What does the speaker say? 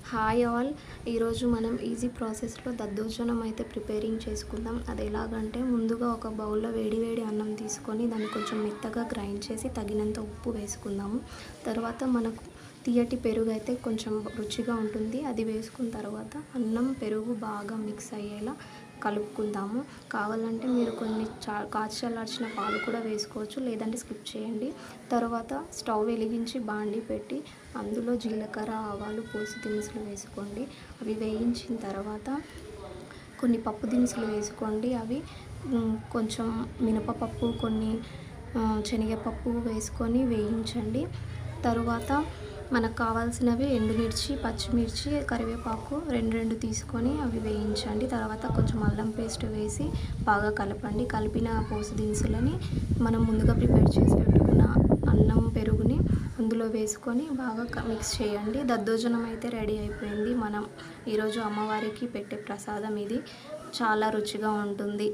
Hi all. ఈరోజు మనం easy ప్రాసెస్లో దద్దోజనం అయితే ప్రిపేరింగ్ చేసుకుందాం. అది ఎలాగంటే ముందుగా ఒక బౌల్లో వేడి వేడి అన్నం తీసుకొని దాన్ని కొంచెం మెత్తగా గ్రైండ్ చేసి తగినంత ఉప్పు వేసుకుందాము. తర్వాత మనకు తీయటి పెరుగు అయితే కొంచెం రుచిగా ఉంటుంది. అది వేసుకున్న తర్వాత అన్నం పెరుగు బాగా మిక్స్ అయ్యేలా కలుపుకుందాము. కావాలంటే మీరు కొన్ని కాచి చల్లార్చిన పాలు కూడా వేసుకోవచ్చు, లేదంటే స్కిప్ చేయండి. తర్వాత స్టవ్ వెలిగించి బాండి పెట్టి అందులో జీలకర్ర ఆవాలు పోసి దినుసులు వేసుకోండి. అవి వేయించిన తర్వాత కొన్ని పప్పు దినుసులు వేసుకోండి. అవి కొంచెం మినపప్పు, కొన్ని శనగపప్పు వేసుకొని వేయించండి. తరువాత మనకు కావాల్సినవి ఎండుమిర్చి, పచ్చిమిర్చి, కరివేపాకు రెండు తీసుకొని అవి వేయించండి. తర్వాత కొంచెం అల్లం పేస్ట్ వేసి బాగా కలపండి. కలిపిన పోసు దినుసులని మనం ముందుగా ప్రిపేర్ చేసి పెట్టుకున్న అన్నం పెరుగుని అందులో వేసుకొని బాగా మిక్స్ చేయండి. దద్దోజనం అయితే రెడీ అయిపోయింది. మనం ఈరోజు అమ్మవారికి పెట్టే ప్రసాదం ఇది. చాలా రుచిగా ఉంటుంది.